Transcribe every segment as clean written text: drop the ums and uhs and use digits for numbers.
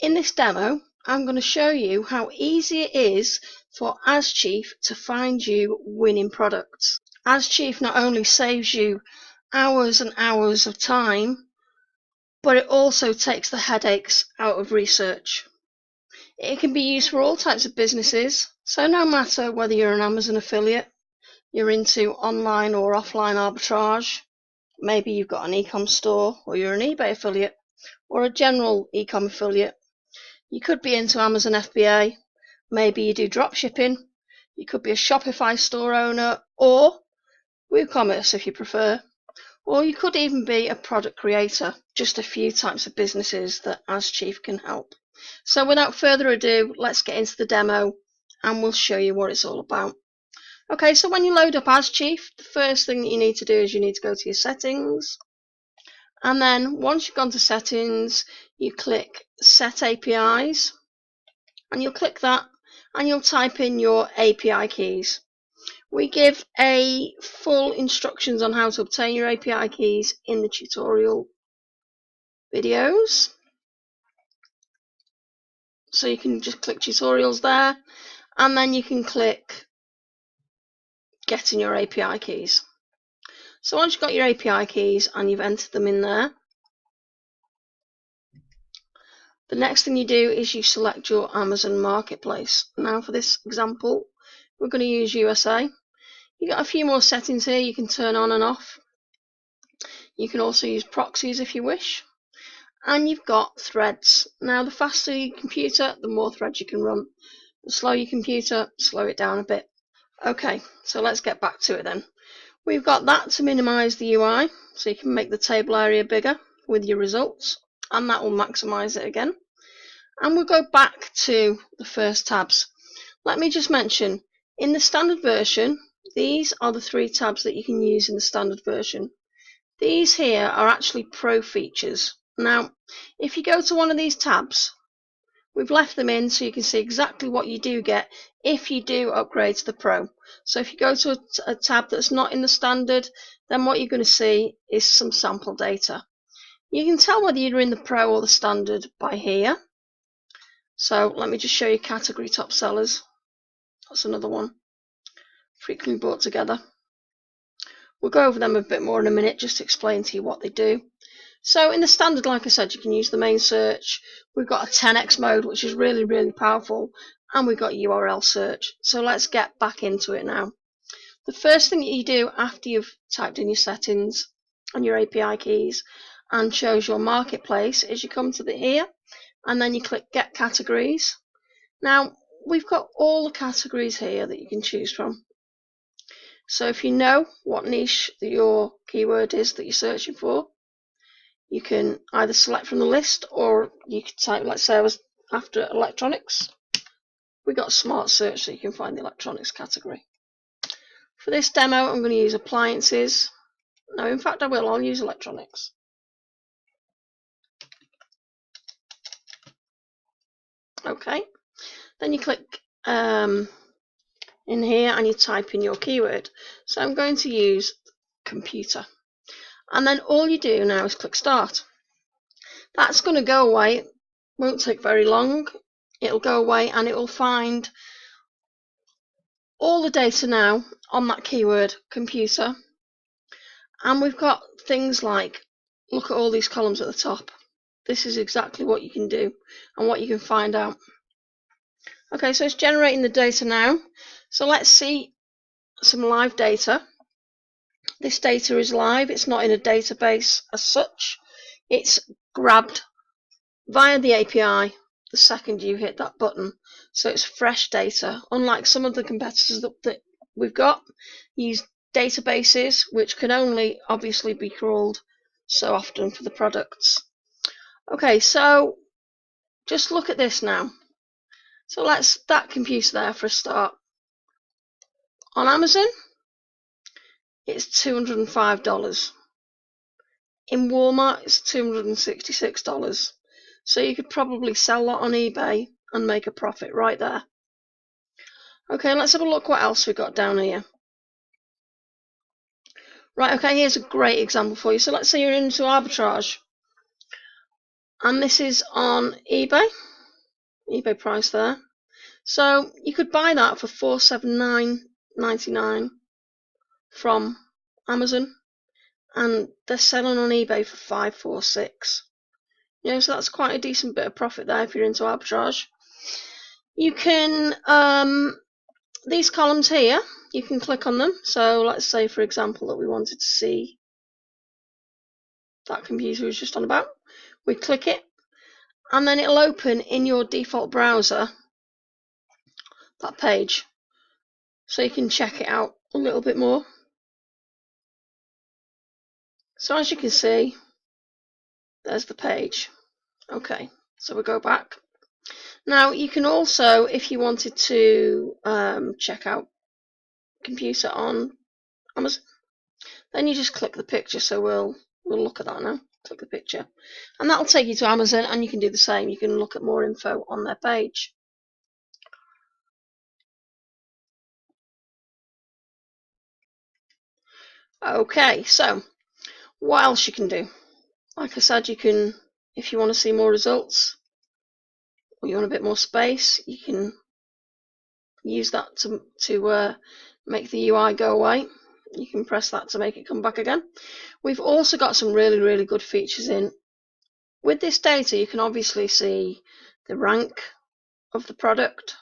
In this demo, I'm going to show you how easy it is for AsChief to find you winning products. AsChief not only saves you hours and hours of time, but it also takes the headaches out of research. It can be used for all types of businesses, so no matter whether you're an Amazon affiliate, you're into online or offline arbitrage, maybe you've got an e-com store, or you're an eBay affiliate, or a general e-com affiliate. You could be into Amazon FBA, maybe you do drop shipping, you could be a Shopify store owner, or WooCommerce if you prefer, or you could even be a product creator, just a few types of businesses that AsChief can help. So without further ado, let's get into the demo and we'll show you what it's all about. Okay, so when you load up AsChief, the first thing that you need to do is you need to go to your settings, and then once you've gone to settings, you click Set APIs, and you'll click that and you'll type in your API keys. We give a full instructions on how to obtain your API keys in the tutorial videos. So you can just click tutorials there, and then you can click getting your API keys. So once you've got your API keys and you've entered them in there, the next thing you do is you select your Amazon Marketplace. Now for this example, we're going to use USA. You've got a few more settings here you can turn on and off. You can also use proxies if you wish. And you've got threads. Now the faster your computer, the more threads you can run. The slower your computer, slow it down a bit. Okay, so let's get back to it then. We've got that to minimize the UI, so you can make the table area bigger with your results, and that will maximize it again. And we'll go back to the first tabs. Let me just mention, in the standard version, these are the 3 tabs that you can use in the standard version. These here are actually pro features. Now, if you go to one of these tabs, we've left them in so you can see exactly what you do get if you do upgrade to the Pro. So if you go to a tab that's not in the standard, then what you're going to see is some sample data. You can tell whether you're in the Pro or the standard by here. So let me just show you category top sellers. That's another one. Frequently bought together. We'll go over them a bit more in a minute just to explain to you what they do. So in the standard, like I said, you can use the main search. We've got a 10x mode, which is really, really powerful. And we've got URL search. So let's get back into it now. The first thing that you do after you've typed in your settings and your API keys and shows your marketplace is you come to here and then you click Get Categories. Now, we've got all the categories here that you can choose from. So if you know what niche that your keyword is that you're searching for, you can either select from the list, or you can type, let's say I was after electronics. We got smart search, so you can find the electronics category. For this demo, I'm going to use appliances. No, in fact, I'll use electronics. Okay, then you click in here and you type in your keyword. So I'm going to use computer. And then all you do now is click Start. That's going to go away. Won't take very long. It'll go away and it will find all the data now on that keyword, computer. And we've got things like, look at all these columns at the top. This is exactly what you can do and what you can find out. Okay, so it's generating the data now. So let's see some live data. This data is live. It's not in a database as such. It's grabbed via the API the second you hit that button. So it's fresh data. Unlike some of the competitors that we've got, use databases which can only obviously be crawled so often for the products. Okay, so just look at this now. So let's that computer there for a start. On Amazon, it's $205. In Walmart, it's $266. So you could probably sell that on eBay and make a profit right there. Okay, let's have a look what else we've got down here. Right, okay, here's a great example for you. So let's say you're into arbitrage. And this is on eBay. eBay price there. So you could buy that for $479.99 from Amazon, and they're selling on eBay for $546. You know, so that's quite a decent bit of profit there if you're into arbitrage. You can these columns here, you can click on them. So let's say, for example, that we wanted to see that computer we was just on about. We click it, and then it'll open in your default browser that page, so you can check it out a little bit more. So as you can see, there's the page. Okay, so we'll go back. Now you can also, if you wanted to check out computer on Amazon, then you just click the picture. So we'll look at that now. Click the picture, and that'll take you to Amazon, and you can do the same. You can look at more info on their page. Okay, so what else you can do? Like I said, you can, if you want to see more results, or you want a bit more space, you can use that to make the UI go away. You can press that to make it come back again. We've also got some really good features in. With this data, you can obviously see the rank of the product,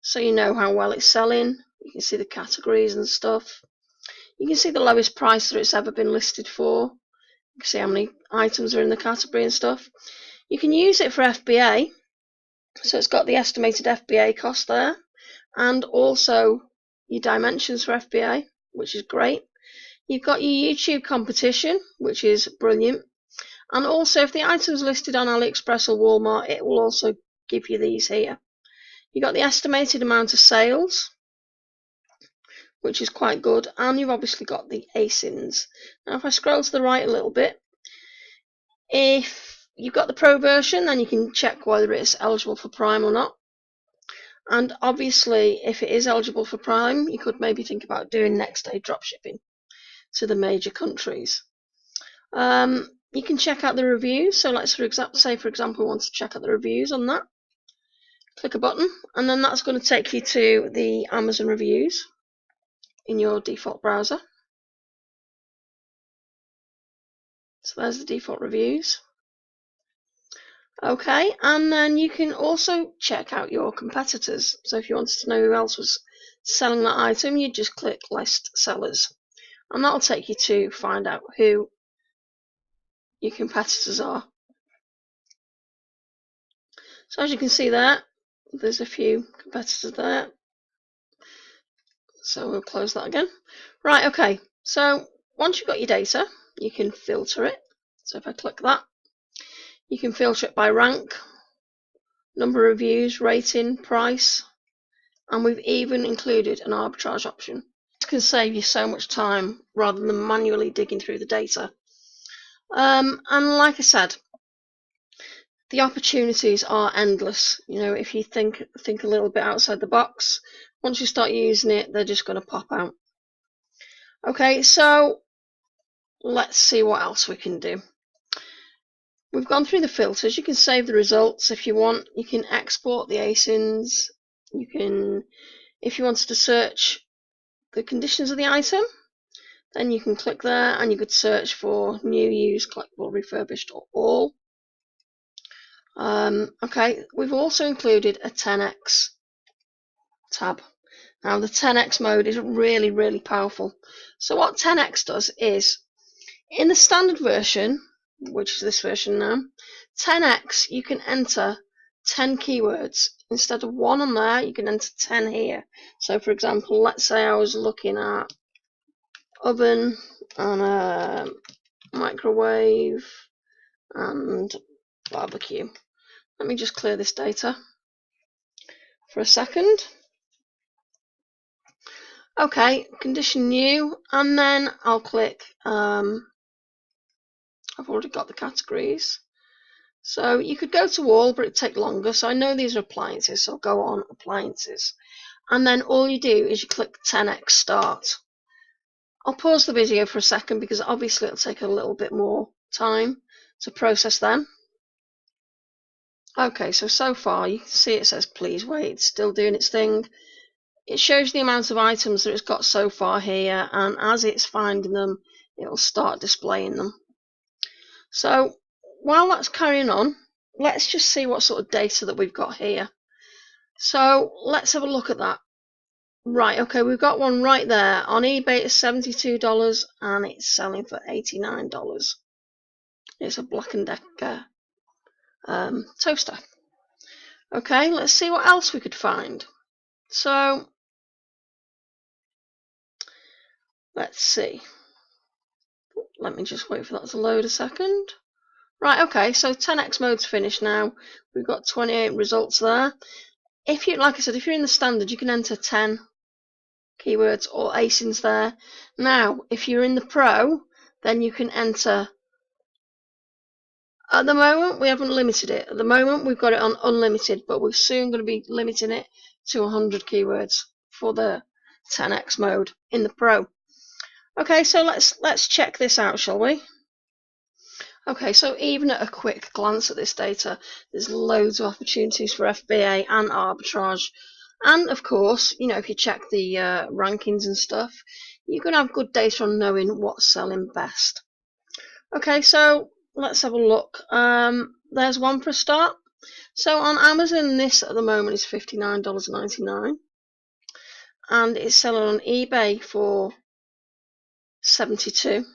so you know how well it's selling. You can see the categories and stuff. You can see the lowest price that it's ever been listed for. You can see how many items are in the category and stuff. You can use it for FBA, so it's got the estimated FBA cost there, and also your dimensions for FBA, which is great. You've got your YouTube competition, which is brilliant. And also, if the item's listed on AliExpress or Walmart, it will also give you these here. You've got the estimated amount of sales, which is quite good, and you've obviously got the ASINs. Now if I scroll to the right a little bit, if you've got the Pro version, then you can check whether it's eligible for Prime or not. And obviously, if it is eligible for Prime, you could maybe think about doing next day dropshipping to the major countries. You can check out the reviews. So let's say for example we want to check out the reviews on that. Click a button, and then that's going to take you to the Amazon reviews in your default browser. So there's the default reviews. Okay, and then you can also check out your competitors. So if you wanted to know who else was selling that item, you just click list sellers, and that'll take you to find out who your competitors are. So as you can see there, there's a few competitors there. So we'll close that again. Right, okay, so once you've got your data, you can filter it. So if I click that, you can filter it by rank, number of views, rating, price, and we've even included an arbitrage option. This can save you so much time rather than manually digging through the data. And like I said, the opportunities are endless. You know, if you think a little bit outside the box, once you start using it, they're just going to pop out. Okay, so let's see what else we can do. We've gone through the filters. You can save the results if you want. You can export the ASINs. You can, if you wanted to search the conditions of the item, then you can click there and you could search for new, used, collectible, refurbished, or all. Okay, we've also included a 10x tab. Now the 10x mode is really powerful. So what 10x does is, in the standard version, which is this version now, 10x you can enter 10 keywords. Instead of 1 on there, you can enter 10 here. So for example, let's say I was looking at oven and a microwave and barbecue. Let me just clear this data for a second. Okay, condition new, and then I'll click I've already got the categories. So you could go to all, but it'd take longer. So I know these are appliances, so I'll go on appliances. And then all you do is you click 10x start. I'll pause the video for a second because obviously it'll take a little bit more time to process them. Okay, so far you can see it says please wait, it's still doing its thing. It shows the amount of items that it's got so far here, and as it's finding them, it'll start displaying them. So while that's carrying on, let's just see what sort of data that we've got here. So let's have a look at that. Right, okay, we've got one right there. On eBay it's $72 and it's selling for $89. It's a Black & Decker toaster. Okay, let's see what else we could find. So let's see. Let me just wait for that to load a second. Right, okay, so 10x mode's finished now. We've got 28 results there. If you, like I said, if you're in the standard, you can enter 10 keywords or ASINs there. Now, if you're in the pro, then you can enter. At the moment, we haven't limited it. At the moment, we've got it on unlimited, but we're soon going to be limiting it to 100 keywords for the 10x mode in the pro. Okay, so let's check this out, shall we? Okay, so even at a quick glance at this data, there's loads of opportunities for FBA and arbitrage. And of course, you know, if you check the rankings and stuff, you can have good data on knowing what's selling best. Okay, so let's have a look. There's one for a start. So on Amazon, this at the moment is $59.99, and it's selling on eBay for $72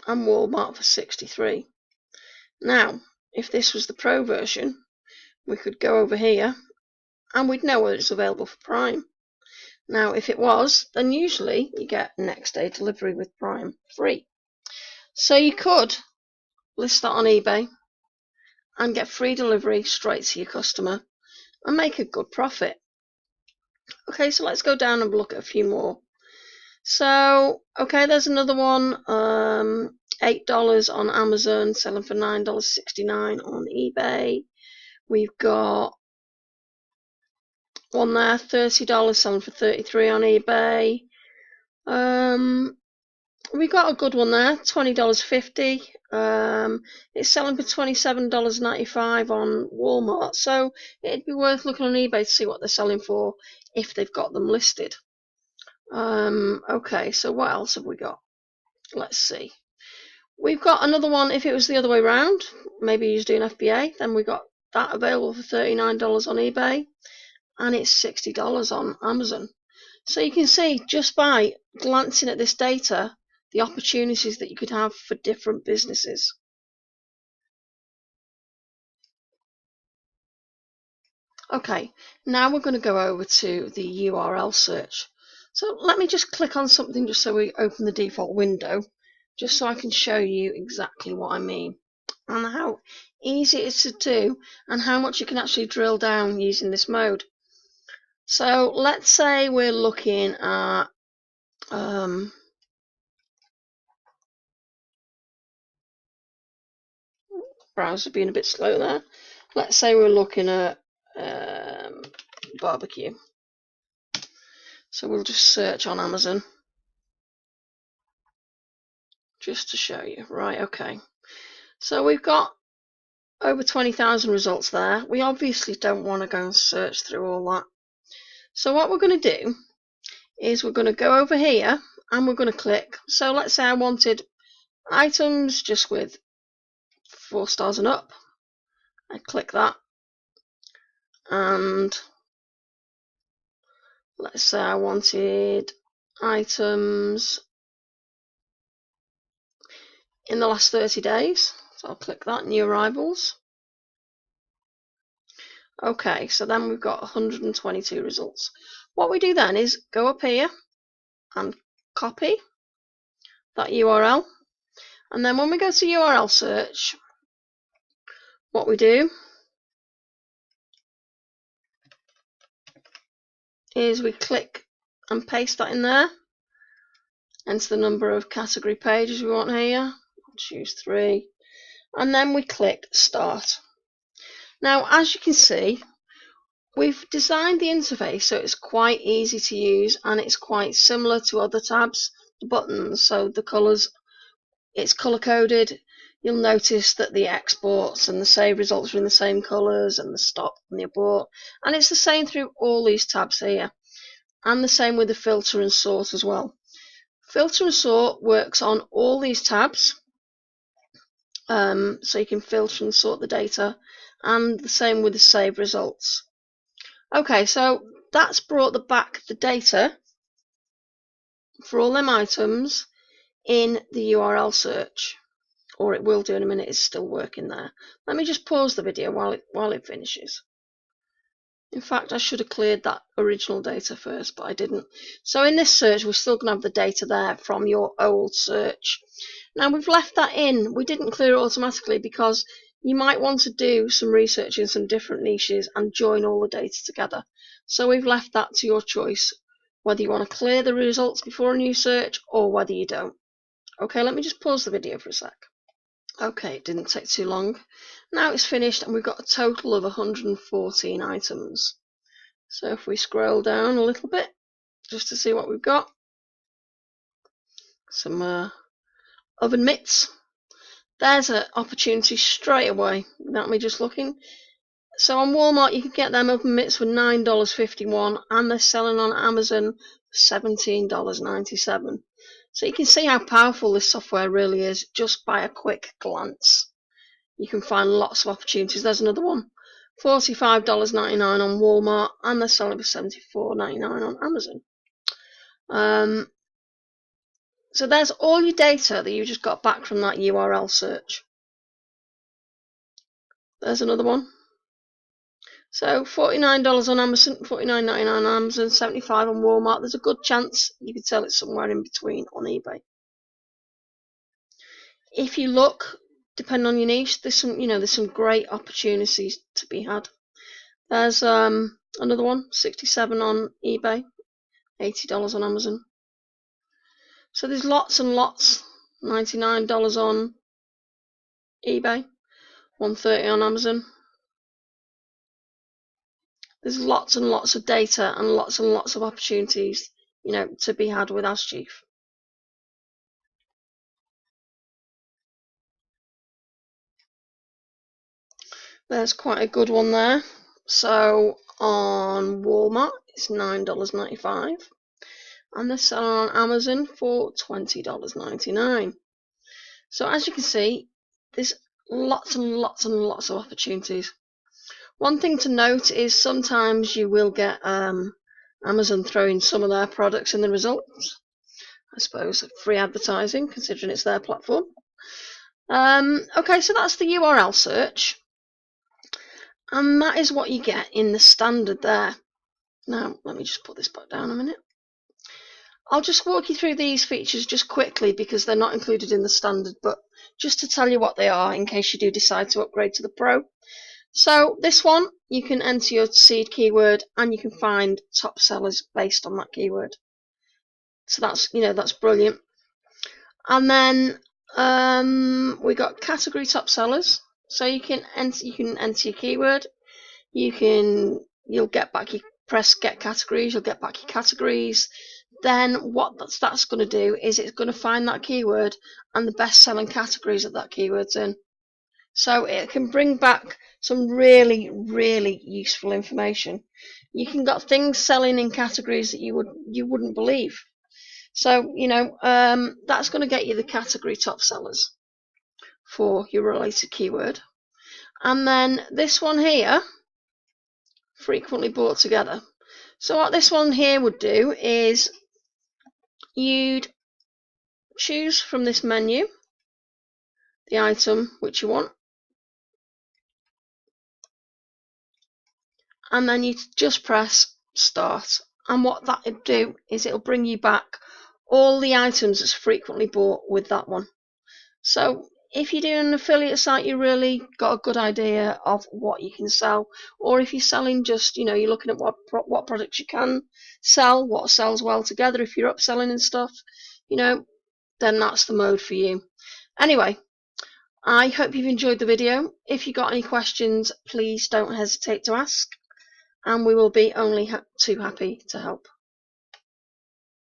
and Walmart for $63. Now, if this was the Pro version, we could go over here and we'd know whether it's available for Prime. Now, if it was, then usually you get next day delivery with Prime free. So you could list that on eBay and get free delivery straight to your customer and make a good profit. Okay, so let's go down and look at a few more. So, okay, there's another one, $8 on Amazon, selling for $9.69 on eBay. We've got one there, $30, selling for $33 on eBay. We got a good one there, $20.50. It's selling for $27.95 on Walmart. So it'd be worth looking on eBay to see what they're selling for if they've got them listed. Okay, so what else have we got? Let's see. We've got another one. If it was the other way around, maybe you're doing FBA, then we got that available for $39 on eBay, and it's $60 on Amazon. So you can see just by glancing at this data the opportunities that you could have for different businesses. Okay, now we're going to go over to the URL search. So let me just click on something just so we open the default window, just so I can show you exactly what I mean and how easy it is to do and how much you can actually drill down using this mode. So let's say we're looking at browser being a bit slow there. Let's say we're looking at barbecue. So we'll just search on Amazon just to show you. Right, okay. So we've got over 20,000 results there. We obviously don't want to go and search through all that. So what we're going to do is we're going to go over here and we're going to click. So let's say I wanted items just with 4 stars and up. I click that, and let's say I wanted items in the last 30 days. So I'll click that, new arrivals. Okay, so then we've got 122 results. What we do then is go up here and copy that URL. And then when we go to URL search, what we do is we click and paste that in there. Enter the number of category pages we want here. I'll choose 3. And then we click start. Now, as you can see, we've designed the interface so it's quite easy to use and it's quite similar to other tabs, the buttons, so the colours, it's colour coded. you'll notice that the exports and the save results are in the same colours, and the stop and the abort, and it's the same through all these tabs here, and the same with the filter and sort as well. Filter and sort works on all these tabs, so you can filter and sort the data, and the same with the save results. Okay, so that's brought back the data for all them items in the URL search, or it will do in a minute. It's still working there. Let me just pause the video while it finishes. In fact, I should have cleared that original data first, but I didn't. So in this search, we're still going to have the data there from your old search. Now we've left that in. We didn't clear it automatically because you might want to do some research in some different niches and join all the data together. So we've left that to your choice, whether you want to clear the results before a new search or whether you don't. Okay, let me just pause the video for a sec. Okay, it didn't take too long. Now it's finished and we've got a total of 114 items. So if we scroll down a little bit just to see what we've got. Some oven mitts. There's an opportunity straight away without me just looking. So on Walmart you can get them oven mitts for $9.51 and they're selling on Amazon for $17.97. So you can see how powerful this software really is just by a quick glance. You can find lots of opportunities. There's another one. $45.99 on Walmart and they're selling for $74.99 on Amazon. So there's all your data that you just got back from that URL search. There's another one. So $49 on Amazon, $49.99 on Amazon, $75 on Walmart. There's a good chance you could sell it somewhere in between on eBay. If you look, depending on your niche, there's some great opportunities to be had. There's another one, $67 on eBay, $80 on Amazon. So there's lots and lots. $99 on eBay, $130 on Amazon. There's lots and lots of data and lots of opportunities, to be had with Ask Chief. There's quite a good one there. So on Walmart, it's $9.95, and they're selling on Amazon for $20.99. So as you can see, there's lots and lots and lots of opportunities. One thing to note is sometimes you will get Amazon throwing some of their products in the results. I suppose free advertising, considering it's their platform. Okay, so that's the URL search. And that is what you get in the standard there. Now, let me just put this back down a minute. I'll just walk you through these features just quickly because they're not included in the standard, but just to tell you what they are in case you do decide to upgrade to the Pro. So this one, you can enter your seed keyword and you can find top sellers based on that keyword. So that's brilliant. And then we got category top sellers. So you can enter your keyword. You'll get back, you press get categories, you'll get back your categories. Then what that's going to do is it's going to find that keyword and the best selling categories that keyword's in. So it can bring back some really, really useful information. You can get things selling in categories that you wouldn't believe. So that's going to get you the category top sellers for your related keyword. And then this one here, frequently bought together. So what this one here would do is you'd choose from this menu the item which you want, and then you just press start, and what that will do is it'll bring you back all the items that's frequently bought with that one. So if you're doing an affiliate site, you really got a good idea of what you can sell, or if you're selling just, you're looking at what products you can sell, what sells well together. If you're upselling and stuff, then that's the mode for you. Anyway, I hope you've enjoyed the video. If you got any questions, please don't hesitate to ask, and we will be only too happy to help.